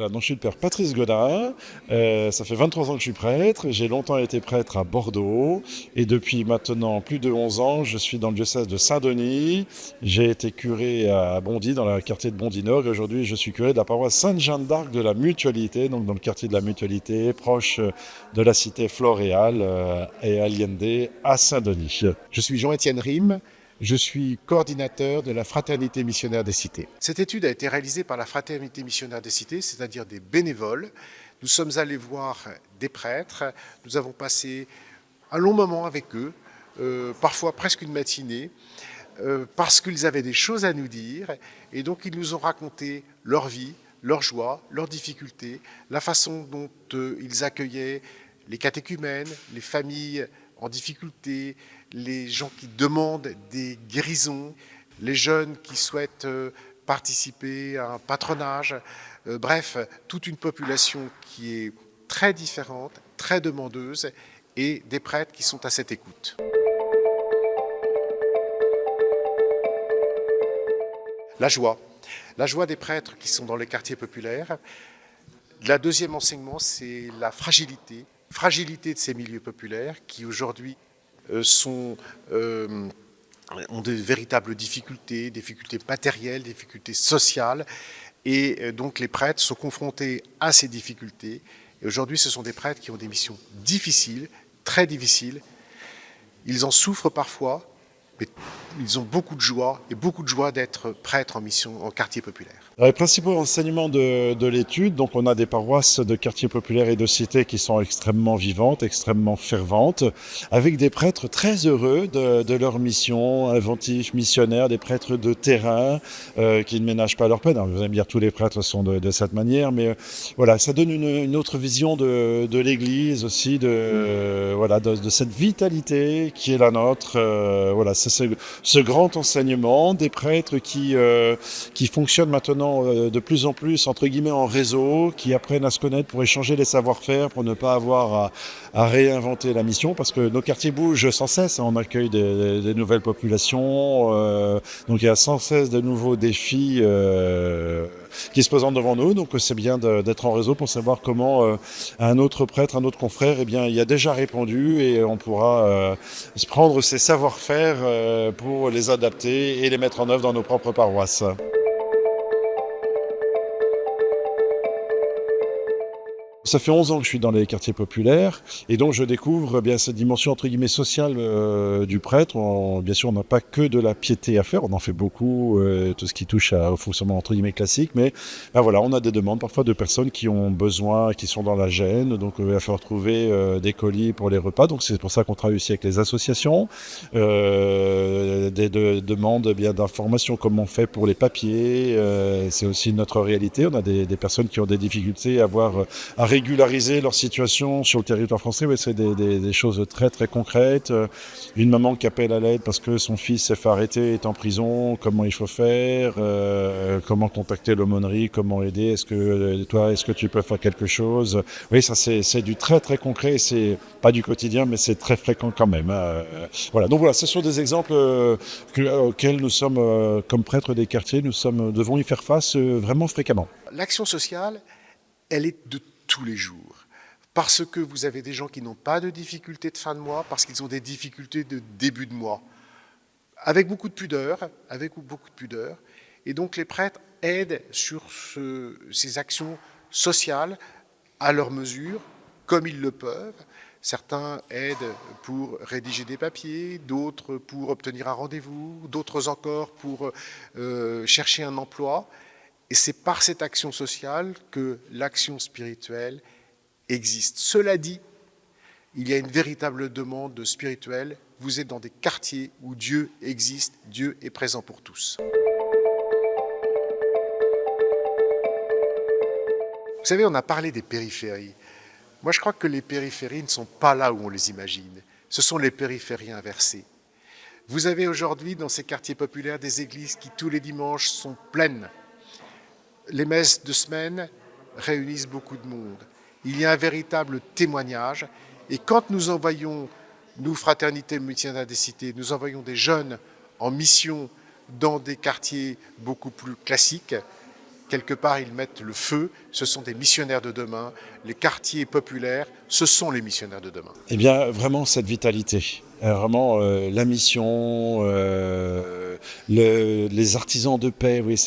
Voilà, donc je suis le père Patrice Godin, ça fait 23 ans que je suis prêtre, j'ai longtemps été prêtre à Bordeaux et depuis maintenant plus de 11 ans, je suis dans le diocèse de Saint-Denis. J'ai été curé à Bondy, dans le quartier de Bondy-Nord, et aujourd'hui je suis curé de la paroisse Sainte-Jeanne d'Arc de la Mutualité, donc dans le quartier de la Mutualité, proche de la cité Floréal et Allende à Saint-Denis. Je suis Jean-Étienne Rime, je suis coordinateur de la Fraternité missionnaire des cités. Cette étude a été réalisée par la Fraternité missionnaire des cités, c'est-à-dire des bénévoles. Nous sommes allés voir des prêtres, nous avons passé un long moment avec eux, parfois presque une matinée, parce qu'ils avaient des choses à nous dire, et donc ils nous ont raconté leur vie, leur joie, leurs difficultés, la façon dont ils accueillaient les catéchumènes, les familles en difficulté, les gens qui demandent des guérisons, les jeunes qui souhaitent participer à un patronage, bref, toute une population qui est très différente, très demandeuse, et des prêtres qui sont à cette écoute. La joie. La joie des prêtres qui sont dans les quartiers populaires. Le deuxième enseignement, c'est la fragilité. Fragilité de ces milieux populaires qui aujourd'hui ont de véritables difficultés, difficultés matérielles, difficultés sociales. Et donc les prêtres sont confrontés à ces difficultés. Et aujourd'hui, ce sont des prêtres qui ont des missions difficiles, très difficiles. Ils en souffrent parfois, mais ils ont beaucoup de joie d'être prêtres en mission en quartier populaire. Alors, les principaux enseignements de l'étude, donc on a des paroisses de quartiers populaires et de cités qui sont extrêmement vivantes, extrêmement ferventes, avec des prêtres très heureux de leur mission, inventifs, missionnaires, des prêtres de terrain qui ne ménagent pas leur peine. Alors, vous allez me dire tous les prêtres sont de cette manière, mais voilà, ça donne une autre vision de l'Église aussi, de cette vitalité qui est la nôtre. Voilà, c'est ce grand enseignement des prêtres qui fonctionnent maintenant de plus en plus entre guillemets en réseau, qui apprennent à se connaître pour échanger les savoir-faire, pour ne pas avoir à réinventer la mission, parce que nos quartiers bougent sans cesse, hein. On accueille des nouvelles populations, donc il y a sans cesse de nouveaux défis qui se présentent devant nous, donc c'est bien d'être en réseau pour savoir comment un autre prêtre, un autre confrère, eh bien, il y a déjà répondu et on pourra se prendre ces savoir-faire pour les adapter et les mettre en œuvre dans nos propres paroisses. Ça fait 11 ans que je suis dans les quartiers populaires et donc je découvre bien cette dimension entre guillemets sociale du prêtre. Bien sûr, on n'a pas que de la piété à faire, on en fait beaucoup, tout ce qui touche au fonctionnement entre guillemets classique, mais ben voilà, on a des demandes parfois de personnes qui ont besoin, qui sont dans la gêne, donc il va falloir trouver des colis pour les repas. Donc c'est pour ça qu'on travaille aussi avec les associations, des demandes bien d'informations, comment on fait pour les papiers, c'est aussi notre réalité. On a des personnes qui ont des difficultés à régulariser leur situation sur le territoire français. Ouais, c'est des choses très très concrètes. Une maman qui appelle à l'aide parce que son fils s'est fait arrêter, est en prison, comment il faut faire, comment contacter l'aumônerie, comment aider, est-ce que tu peux faire quelque chose. Oui, ça c'est du très très concret, c'est pas du quotidien, mais c'est très fréquent quand même. Voilà, donc voilà, ce sont des exemples auxquels nous sommes, comme prêtres des quartiers, devons y faire face vraiment fréquemment. L'action sociale, elle est de tous les jours. Parce que vous avez des gens qui n'ont pas de difficultés de fin de mois, parce qu'ils ont des difficultés de début de mois. Avec beaucoup de pudeur, Et donc les prêtres aident sur ces actions sociales à leur mesure, comme ils le peuvent. Certains aident pour rédiger des papiers, d'autres pour obtenir un rendez-vous, d'autres encore pour chercher un emploi. Et c'est par cette action sociale que l'action spirituelle existe. Cela dit, il y a une véritable demande spirituelle. Vous êtes dans des quartiers où Dieu existe, Dieu est présent pour tous. Vous savez, on a parlé des périphéries. Moi, je crois que les périphéries ne sont pas là où on les imagine. Ce sont les périphéries inversées. Vous avez aujourd'hui dans ces quartiers populaires des églises qui tous les dimanches sont pleines. Les messes de semaine réunissent beaucoup de monde. Il y a un véritable témoignage. Et quand nous envoyons, nous, Fraternité missionnaire des cités, nous envoyons des jeunes en mission dans des quartiers beaucoup plus classiques, quelque part, ils mettent le feu. Ce sont des missionnaires de demain. Les quartiers populaires, ce sont les missionnaires de demain. Eh bien, vraiment cette vitalité. Vraiment la mission, les artisans de paix, oui,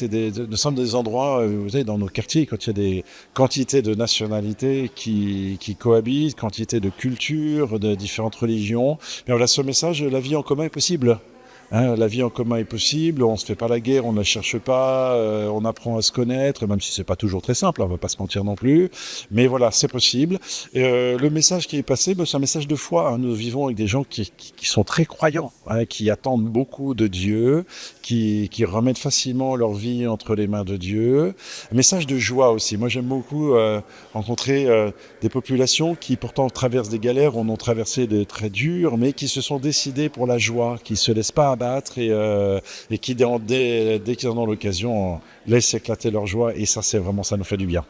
nous sommes des endroits, vous savez, dans nos quartiers, quand il y a des quantités de nationalités qui cohabitent, quantité de cultures, de différentes religions, mais voilà ce message, la vie en commun est possible. Hein, la vie en commun est possible, on ne se fait pas la guerre, on ne la cherche pas, on apprend à se connaître, même si c'est pas toujours très simple, on ne va pas se mentir non plus. Mais voilà, c'est possible. Et, le message qui est passé, c'est un message de foi. Hein. Nous vivons avec des gens qui sont très croyants, hein, qui attendent beaucoup de Dieu, qui remettent facilement leur vie entre les mains de Dieu. Un message de joie aussi. Moi, j'aime beaucoup rencontrer des populations qui pourtant traversent des galères, en ont traversé des très durs, mais qui se sont décidées pour la joie, qui se laissent pas abattre et qui, dès qu'ils en ont l'occasion, laissent éclater leur joie. Et ça, c'est vraiment, ça nous fait du bien.